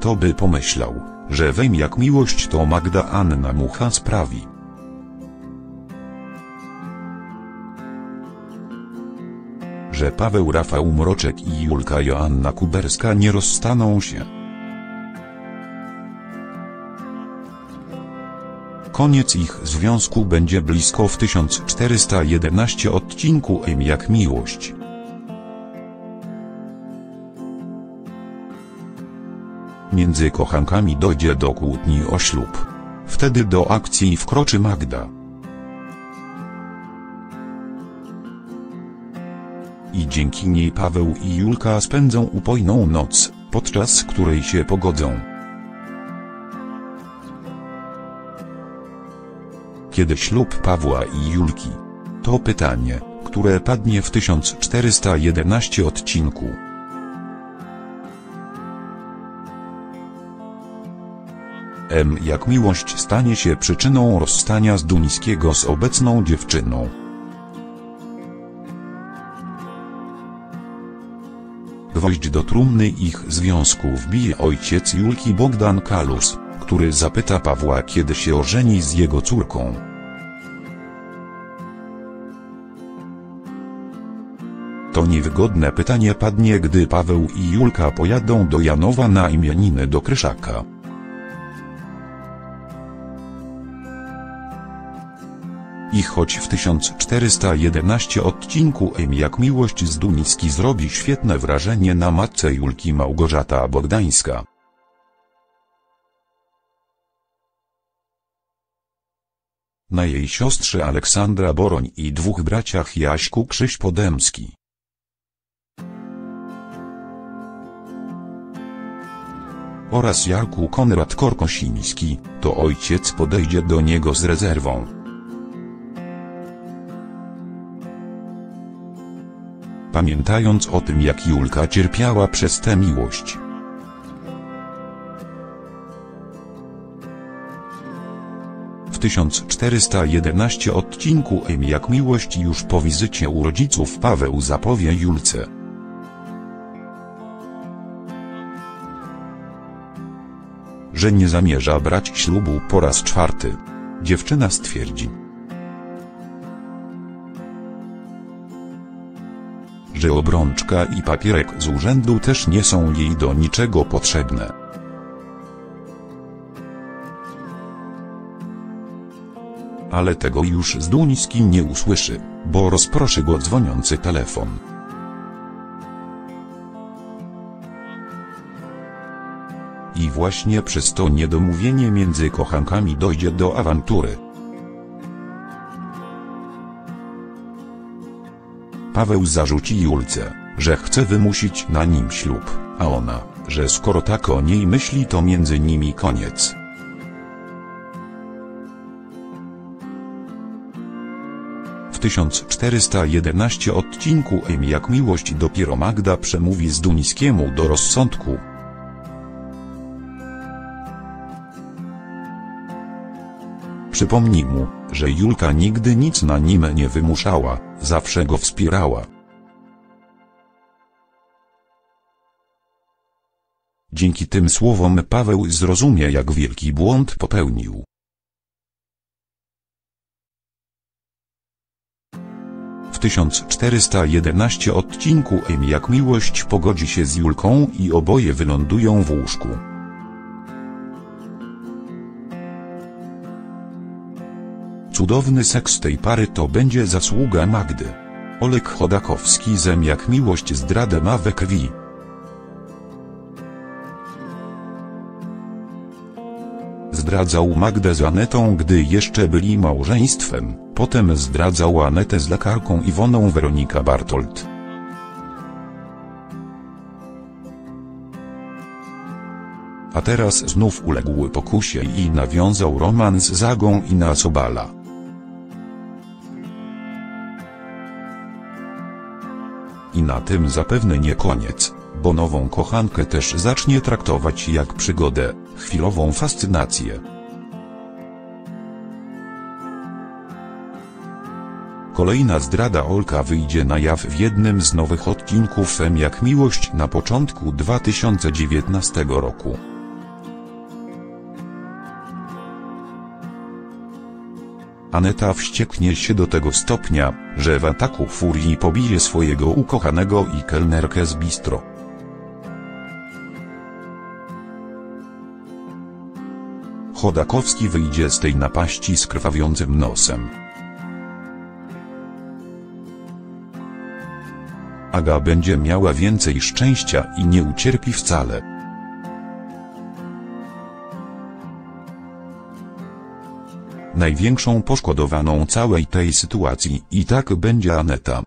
kto by pomyślał, że Wem jak miłość to Magda Anna Mucha sprawi. Że Paweł Rafał Mroczek i Julka Joanna Kuberska nie rozstaną się. Koniec ich związku będzie blisko w 1411 odcinku Wem jak miłość. Między kochankami dojdzie do kłótni o ślub. Wtedy do akcji wkroczy Magda. I dzięki niej Paweł i Julka spędzą upojną noc, podczas której się pogodzą. Kiedy ślub Pawła i Julki? To pytanie, które padnie w 1411 odcinku. Wem jak miłość stanie się przyczyną rozstania Zduńskiego z obecną dziewczyną. Gwoźdź do trumny ich związku wbije ojciec Julki Bogdan Kalus, który zapyta Pawła, kiedy się ożeni z jego córką. To niewygodne pytanie padnie, gdy Paweł i Julka pojadą do Janowa na imieniny do Kryszaka. I choć w 1411 odcinku Wem jak miłość Zduński zrobi świetne wrażenie na matce Julki Małgorzata Bogdańska. Na jej siostrze Aleksandra Boroń i dwóch braciach Jaśku Krzyś Podemski. Oraz Jarku Konrad Korkosiński, to ojciec podejdzie do niego z rezerwą. Pamiętając o tym, jak Julka cierpiała przez tę miłość. W 1411 odcinku Wem jak miłość już po wizycie u rodziców Paweł zapowie Julce, że nie zamierza brać ślubu po raz czwarty. Dziewczyna stwierdzi, że obrączka i papierek z urzędu też nie są jej do niczego potrzebne. Ale tego już Zduński nie usłyszy, bo rozproszy go dzwoniący telefon. I właśnie przez to niedomówienie między kochankami dojdzie do awantury. Paweł zarzuci Julce, że chce wymusić na nim ślub, a ona, że skoro tak o niej myśli, to między nimi koniec. W 1411 odcinku Wem jak miłość dopiero Magda przemówi Zduńskiemu do rozsądku. Przypomni mu, że Julka nigdy nic na nim nie wymuszała, zawsze go wspierała. Dzięki tym słowom Paweł zrozumie, jak wielki błąd popełnił. W 1411 odcinku Wem jak miłość pogodzi się z Julką i oboje wylądują w łóżku. Cudowny seks tej pary to będzie zasługa Magdy. Olek Chodakowski z Wem jak miłość zdradę ma we krwi. Zdradzał Magdę z Anetą, gdy jeszcze byli małżeństwem, potem zdradzał Anetę z lekarką Iwoną Weronika Bartolt. A teraz znów uległ pokusie i nawiązał romans z Agą Ina Sobala. I na tym zapewne nie koniec, bo nową kochankę też zacznie traktować jak przygodę, chwilową fascynację. Kolejna zdrada Olka wyjdzie na jaw w jednym z nowych odcinków Wem jak miłość na początku 2019 roku. Aneta wścieknie się do tego stopnia, że w ataku furii pobije swojego ukochanego i kelnerkę z bistro. Chodakowski wyjdzie z tej napaści z krwawiącym nosem. Aga będzie miała więcej szczęścia i nie ucierpi wcale. Największą poszkodowaną całej tej sytuacji i tak będzie Aneta,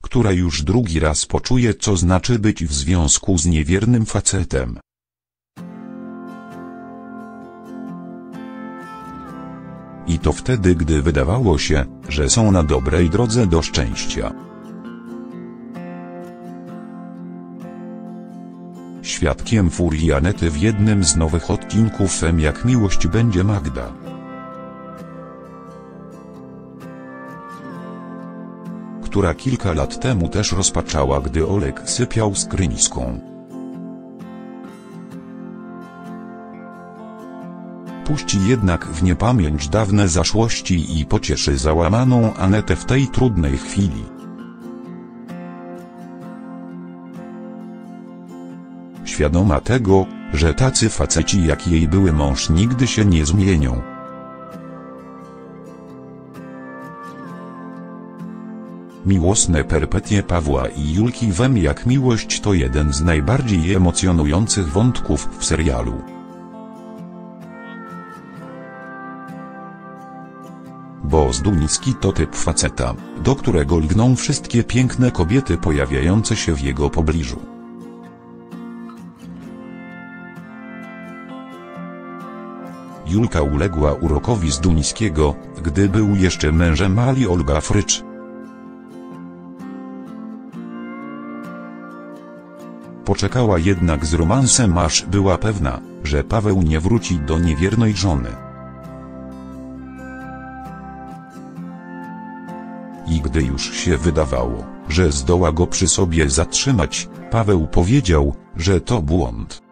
która już drugi raz poczuje, co znaczy być w związku z niewiernym facetem. I to wtedy, gdy wydawało się, że są na dobrej drodze do szczęścia. Świadkiem furii Anety w jednym z nowych odcinków M jak miłość będzie Magda. Która kilka lat temu też rozpaczała, gdy Olek sypiał z Kryńską. Puści jednak w niepamięć dawne zaszłości i pocieszy załamaną Anetę w tej trudnej chwili. Świadoma tego, że tacy faceci jak jej były mąż nigdy się nie zmienią. Miłosne perypetie Pawła i Julki w M jak miłość to jeden z najbardziej emocjonujących wątków w serialu. Bo Zduński to typ faceta, do którego lgną wszystkie piękne kobiety pojawiające się w jego pobliżu. Julka uległa urokowi Zduńskiego, gdy był jeszcze mężem Ali Olga Frycz. Poczekała jednak z romansem, aż była pewna, że Paweł nie wróci do niewiernej żony. I gdy już się wydawało, że zdoła go przy sobie zatrzymać, Paweł powiedział, że to błąd.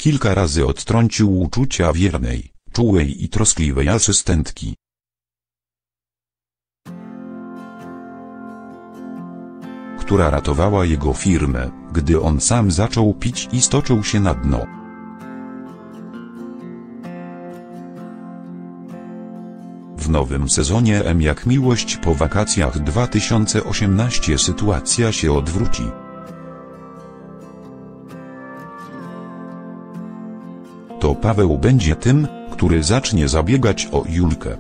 Kilka razy odtrącił uczucia wiernej, czułej i troskliwej asystentki. Która ratowała jego firmę, gdy on sam zaczął pić i stoczył się na dno. W nowym sezonie M jak miłość po wakacjach 2018 sytuacja się odwróci. To Paweł będzie tym, który zacznie zabiegać o Julkę.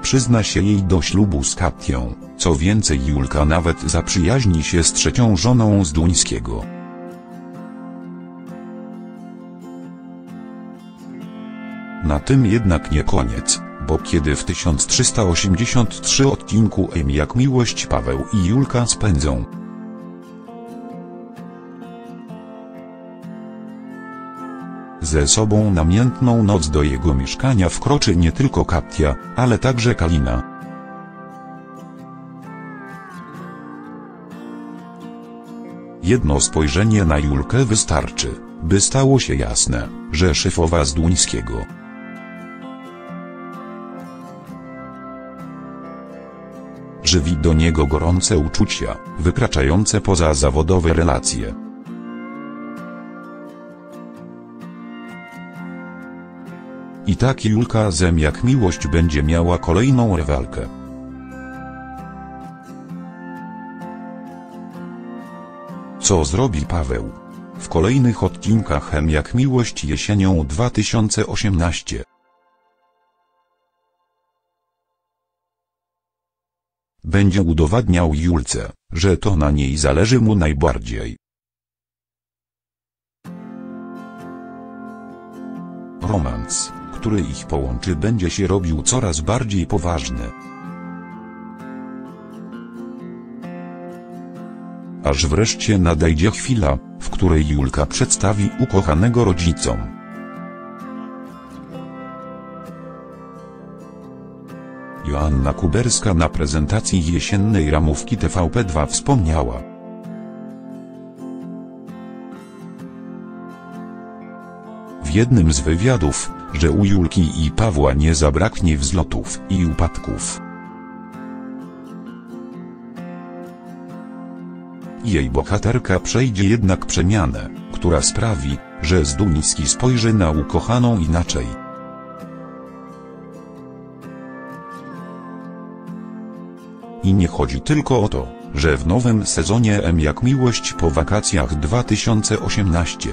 Przyzna się jej do ślubu z Katią, co więcej Julka nawet zaprzyjaźni się z trzecią żoną Zduńskiego. Na tym jednak nie koniec, bo kiedy w 1383 odcinku M jak miłość Paweł i Julka spędzą ze sobą namiętną noc, do jego mieszkania wkroczy nie tylko Katia, ale także Kalina. Jedno spojrzenie na Julkę wystarczy, by stało się jasne, że szefowa Zduńskiego żywi do niego gorące uczucia, wykraczające poza zawodowe relacje. I tak Julka z M jak miłość będzie miała kolejną rywalkę. Co zrobi Paweł? W kolejnych odcinkach M jak miłość jesienią 2018. Będzie udowadniał Julce, że to na niej zależy mu najbardziej. Romans, który ich połączy, będzie się robił coraz bardziej poważny. Aż wreszcie nadejdzie chwila, w której Julka przedstawi ukochanego rodzicom. Joanna Kuberska na prezentacji jesiennej ramówki TVP2 wspomniała: w jednym z wywiadów, że u Julki i Pawła nie zabraknie wzlotów i upadków. Jej bohaterka przejdzie jednak przemianę, która sprawi, że Zduński spojrzy na ukochaną inaczej. I nie chodzi tylko o to, że w nowym sezonie M jak miłość po wakacjach 2018.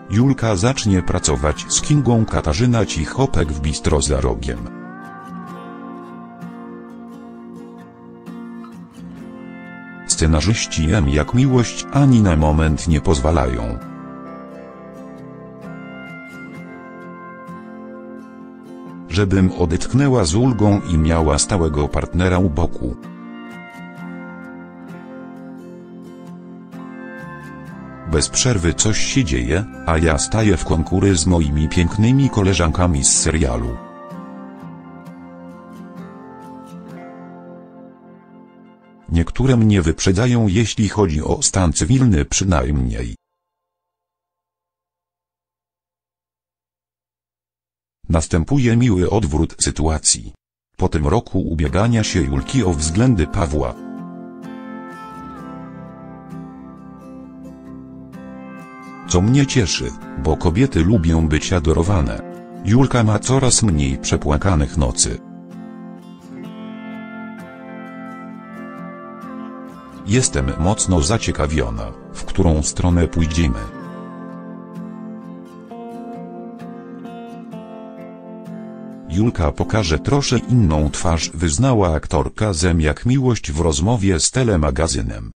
Julka zacznie pracować z Kingą Katarzyna Cichopek w bistro za rogiem. Scenarzyści M jak miłość ani na moment nie pozwalają, żebym odetchnęła z ulgą i miała stałego partnera u boku. Bez przerwy coś się dzieje, a ja staję w konkury z moimi pięknymi koleżankami z serialu. Niektóre mnie wyprzedzają, jeśli chodzi o stan cywilny przynajmniej. Następuje miły odwrót sytuacji. Po tym roku ubiegania się Julki o względy Pawła. Co mnie cieszy, bo kobiety lubią być adorowane. Julka ma coraz mniej przepłakanych nocy. Jestem mocno zaciekawiona, w którą stronę pójdziemy. Julka pokaże troszkę inną twarz, wyznała aktorka z M jak miłość w rozmowie z Telemagazynem.